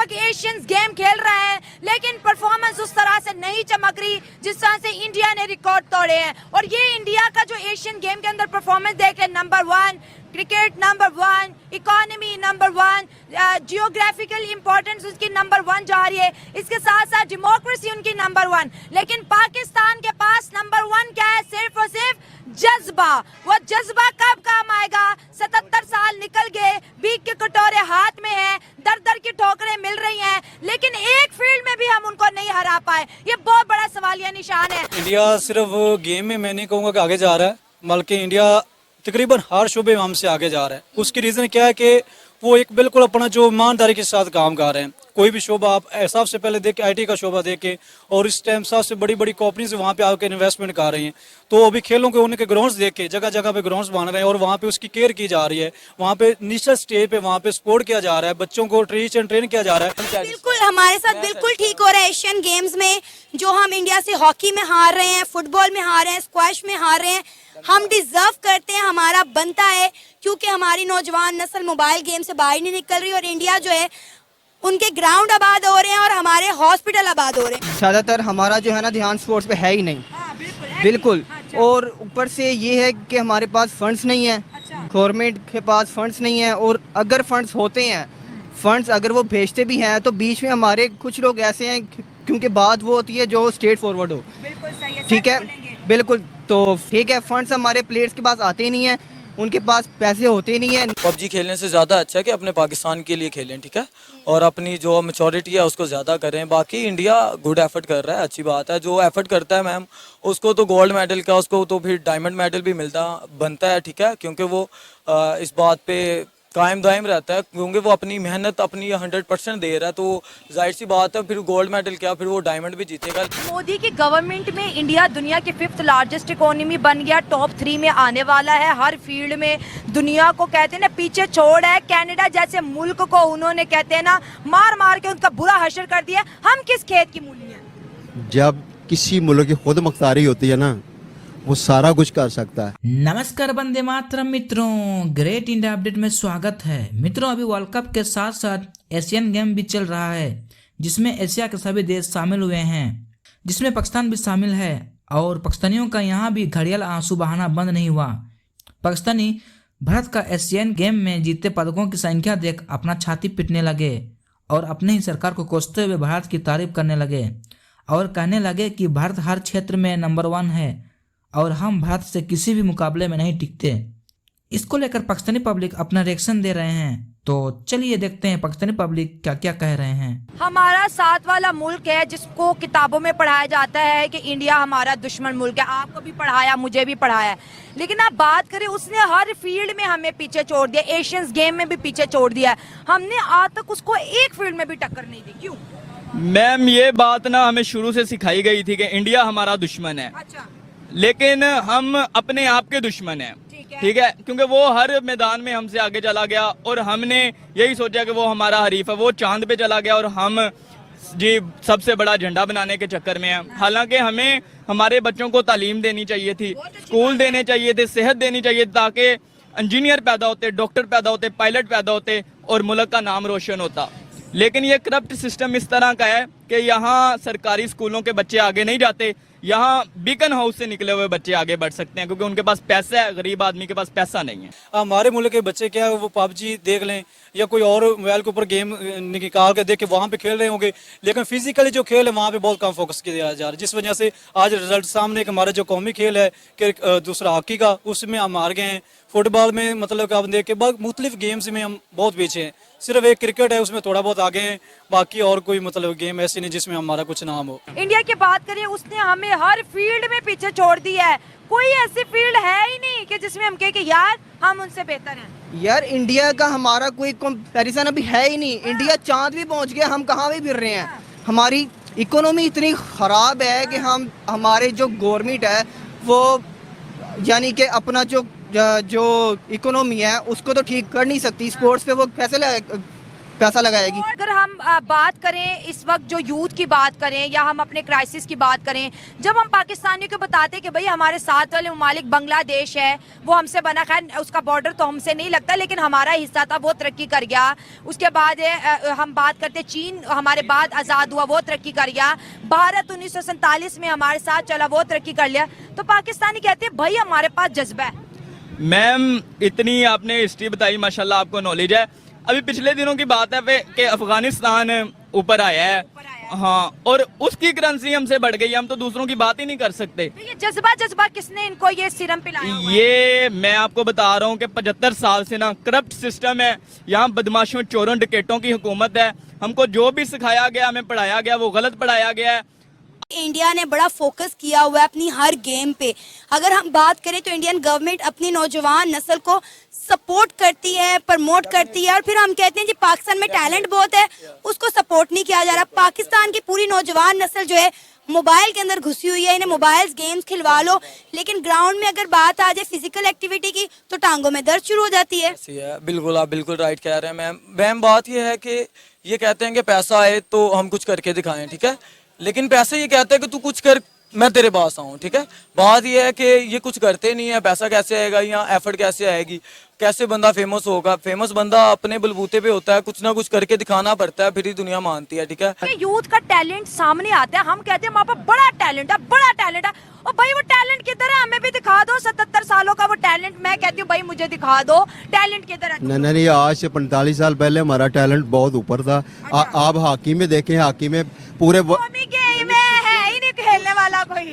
लगभग Asians game खेल रहे हैं, लेकिन परफॉर्मेंस उस तरह से नहीं चमक रही जिस तरह से इंडिया ने रिकॉर्ड तोड़े हैं। और ये इंडिया का जो एशियन गेम के अंदर परफॉर्मेंस देख रहे, number 1 cricket, number 1 economy, number 1 geographical importance उसकी नंबर 1 जा रही है, इसके साथ साथ डेमोक्रेसी उनकी नंबर 1। लेकिन पाकिस्तान के पास नंबर 1 क्या है? सिर्फ और सिर्फ जज्बा। वो जज्बा कब काम आएगा? 77 साल निकल गए, भीख के कटोरे हाथ में हैं, दर दर की ठोकरें मिल रही हैं, लेकिन एक फील्ड में भी हम उनको नहीं हरा पाए। ये बहुत बड़ा सवालिया निशान है। इंडिया सिर्फ गेम में मैं नहीं कहूँगा कि आगे जा रहा है, बल्कि इंडिया तकरीबन हर शोबे में हमसे आगे जा रहा है। उसकी रीज़न क्या है कि वो एक बिल्कुल अपना जो ईमानदारी के साथ काम कर रहे हैं। कोई भी शोबा आप सबसे पहले देख के आईटी का शोबा देख के, और इस टाइम सबसे बड़ी बड़ी कंपनीज वहाँ पे आकर इन्वेस्टमेंट कर रही हैं। तो अभी खेलों के उनके ग्राउंड्स देख के जगह जगह पे ग्राउंड्स बन रहे हैं और वहाँ पे उसकी केयर की जा रही है। वहाँ पे नेशनल स्टेज पे वहाँ पे सपोर्ट किया जा रहा है, बच्चों को टीच एंड ट्रेन किया जा रहा है। बिल्कुल हमारे साथ बिल्कुल ठीक हो रहा है। एशियन गेम्स में जो हम इंडिया से हॉकी में हार रहे हैं, फुटबॉल में हार रहे हैं, स्क्वैश में हार रहे हैं, हम डिजर्व करते हैं, हमारा बनता है, क्योंकि हमारी नौजवान नस्ल मोबाइल गेम से बाहर नहीं निकल रही और इंडिया जो है उनके ग्राउंड आबाद हो रहे हैं और हमारे हॉस्पिटल आबाद हो रहे हैं। ज़्यादातर हमारा जो है ना ध्यान स्पोर्ट्स पे है ही नहीं। बिल्कुल। और ऊपर से ये है कि हमारे पास फंड्स नहीं है, गवर्नमेंट के पास फंड्स नहीं है, और अगर फंड्स होते हैं, फंड्स अगर वो भेजते भी हैं तो बीच में हमारे कुछ लोग ऐसे हैं, क्योंकि बात वो होती है जो स्ट्रेट फॉरवर्ड हो। ठीक है, बिल्कुल। तो ठीक है, फंड्स हमारे प्लेयर्स के पास आते नहीं हैं, उनके पास पैसे होते नहीं हैं। पबजी खेलने से ज़्यादा अच्छा है कि अपने पाकिस्तान के लिए खेलें, ठीक है, और अपनी जो मैच्योरिटी है उसको ज़्यादा करें। बाकी इंडिया गुड एफर्ट कर रहा है, अच्छी बात है। जो एफर्ट करता है मैम, उसको तो गोल्ड मेडल का, उसको तो फिर डायमंड मेडल भी बनता है, ठीक है, क्योंकि वो इस बात पे कायम दायम रहता है, क्योंकि वो अपनी मेहनत अपनी 100% दे रहा है। तो जाहिर सी बात है, फिर गोल्ड मेडल क्या, फिर वो डायमंड भी जीतेगा। मोदी की गवर्नमेंट में इंडिया दुनिया की 5th लार्जेस्ट इकोनॉमी बन गया, टॉप 3 में आने वाला है। हर फील्ड में दुनिया को कहते हैं ना पीछे छोड़ है। कनाडा जैसे मुल्क को उन्होंने कहते हैं ना मार मार के उनका बुरा हशर कर दिया। हम किस खेत की मूली हैं? जब किसी मुल्क की खुद मुख्तारी होती है ना, वो सारा कुछ कर सकता है। नमस्कार वंदे मातरम मित्रों, ग्रेट इंडिया अपडेट में स्वागत है। मित्रों, अभी वर्ल्ड कप के साथ साथ एशियन गेम भी चल रहा है, जिसमें एशिया के सभी देश शामिल हुए हैं, जिसमें पाकिस्तान भी शामिल है। और पाकिस्तानियों का यहाँ भी घड़ियाल आंसू बहाना बंद नहीं हुआ। पाकिस्तानी भारत का एशियन गेम में जीते पदकों की संख्या देख अपना छाती पीटने लगे और अपने ही सरकार को कोसते हुए भारत की तारीफ करने लगे और कहने लगे कि भारत हर क्षेत्र में नंबर 1 है और हम भारत से किसी भी मुकाबले में नहीं टिकते। इसको लेकर पाकिस्तानी पब्लिक अपना रिएक्शन दे रहे हैं। तो चलिए देखते हैं पाकिस्तानी पब्लिक क्या क्या कह रहे हैं। हमारा साथ वाला मुल्क है जिसको किताबों में पढ़ाया जाता है कि इंडिया हमारा दुश्मन मुल्क है। आपको भी पढ़ाया, मुझे भी पढ़ाया, लेकिन आप बात करें, उसने हर फील्ड में हमें पीछे छोड़ दिया। एशियंस गेम में भी पीछे छोड़ दिया है। हमने आज तक उसको एक फील्ड में भी टक्कर नहीं दी। क्यों? मैम, ये बात ना हमें शुरू से सिखाई गई थी कि इंडिया हमारा दुश्मन है। अच्छा। लेकिन हम अपने आप के दुश्मन हैं, ठीक है, क्योंकि वो हर मैदान में हमसे आगे चला गया और हमने यही सोचा कि वो हमारा हरीफ है। वो चांद पे चला गया और हम जी सबसे बड़ा झंडा बनाने के चक्कर में हैं। हालांकि हमें हमारे बच्चों को तालीम देनी चाहिए थी, स्कूल देने चाहिए थे, सेहत देनी चाहिए, ताकि इंजीनियर पैदा होते, डॉक्टर पैदा होते, पायलट पैदा होते और मुल्क का नाम रोशन होता। लेकिन ये करप्ट सिस्टम इस तरह का है कि यहाँ सरकारी स्कूलों के बच्चे आगे नहीं जाते, यहाँ बीकन हाउस से निकले हुए बच्चे आगे बढ़ सकते हैं, क्योंकि उनके पास पैसा है, गरीब आदमी के पास पैसा नहीं है। हमारे मुल्क के बच्चे क्या है, वो पबजी देख लें या कोई और मोबाइल के ऊपर गेम निकाल के देख के वहाँ पे खेल रहे होंगे, लेकिन फिजिकली जो खेल है वहाँ पे बहुत कम फोकस किया जा रहा है, जिस वजह से आज रिजल्ट सामने कि हमारा जो कौमी खेल है कि दूसरा हॉकी का, उसमें हम हार गए हैं। फुटबॉल में मतलब आप देख के मुख्तलिफ गेम्स में हम बहुत पीछे हैं। सिर्फ एक क्रिकेट है, उसमें थोड़ा बहुत आगे हैं, बाकी और कोई मतलब गेम ऐसी नहीं जिसमें हमारा कुछ नाम हो। इंडिया की बात करें, उसने हमें हर फील्ड में पीछे छोड़ दिया है। कोई ऐसी फील्ड है ही नहीं कि जिसमें हम कहें कि यार हम उनसे बेहतर हैं। यार इंडिया का हमारा कोई कंपैरिजन अभी है ही नहीं। इंडिया चांद भी पहुंच गया, हम कहाँ भी फिर रहे हैं। हमारी इकोनॉमी इतनी ख़राब है कि हमारे जो गवर्नमेंट है वो यानी कि अपना जो इकोनॉमी है उसको तो ठीक कर नहीं सकती। स्पोर्ट्स पे वो कैसे पैसा लगाएगी। अगर हम बात करें इस वक्त जो यूथ की बात करें या हम अपने क्राइसिस की बात करें, जब हम पाकिस्तानियों को बताते हैं कि भाई हमारे साथ वाले ममालिक बांग्लादेश है, वो हमसे बना, खैर उसका बॉर्डर तो हमसे नहीं लगता लेकिन हमारा हिस्सा था, वो तरक्की कर गया। उसके बाद हम बात करते चीन हमारे बाद आज़ाद हुआ, वो तरक्की कर गया। भारत 1947 में हमारे साथ चला, वो तरक्की कर लिया। तो पाकिस्तानी कहते हैं भाई हमारे पास जज्बा है। मैम इतनी आपने हिस्ट्री बताई, माशाल्लाह आपको नॉलेज है। अभी पिछले दिनों की बात है कि अफगानिस्तान ऊपर आया है, हाँ, और उसकी करेंसी हमसे बढ़ गई, हम तो दूसरों की बात ही नहीं कर सकते। ये जज्बा किसने इनको ये सिरम पिलाया हुआ है? ये मैं आपको बता रहा हूँ कि 75 साल से ना करप्ट सिस्टम है यहाँ, बदमाशों चोरों डकैतों की हुकूमत है। हमको जो भी सिखाया गया, हमें पढ़ाया गया, वो गलत पढ़ाया गया है। इंडिया ने बड़ा फोकस किया हुआ है अपनी हर गेम पे। अगर हम बात करें तो इंडियन गवर्नमेंट अपनी नौजवान नस्ल को सपोर्ट करती है, प्रमोट करती है, और फिर हम कहते हैं जी पाकिस्तान में टैलेंट बहुत है, उसको सपोर्ट नहीं किया जा रहा। पाकिस्तान की पूरी नौजवान नस्ल जो है मोबाइल के अंदर घुसी हुई है, इन्हें मोबाइल गेम्स खिलवा लो, लेकिन ग्राउंड में अगर बात आ जाए फिजिकल एक्टिविटी की तो टांगों में दर्द शुरू हो जाती है। ऐसी है, बिल्कुल आप बिल्कुल राइट कह रहे हैं मैम। मैम बात ये है कि ये कहते हैं कि पैसा आए तो हम कुछ करके दिखाएं, ठीक है, लेकिन पैसे ये कहते हैं कि तू कुछ कर, मैं तेरे पास आऊँ, ठीक है। बात ये है कि ये कुछ करते नहीं है, पैसा कैसे आएगा, यहाँ एफर्ट कैसे आएगी, कैसे बंदा फेमस होगा। फेमस बंदा अपने बलबूते पे होता है, कुछ ना कुछ करके दिखाना पड़ता है, फिर ही दुनिया मानती है, ठीक है। यूथ का टैलेंट सामने आता है, हम कहते हैं वहाँ पर बड़ा टैलेंट है, बड़ा टैलेंट है, और भाई वो टैलेंट किधर है, हमें भी दिखा दो। 77 सालों का वो टैलेंट, मैं कहती हूँ भाई मुझे दिखा दो टैलेंट किधर है। नहीं, आज से 45 साल पहले हमारा टैलेंट बहुत ऊपर था। आप हॉकी में देखें, हॉकी में पूरे गेम है ही नहीं खेलने वाला कोई।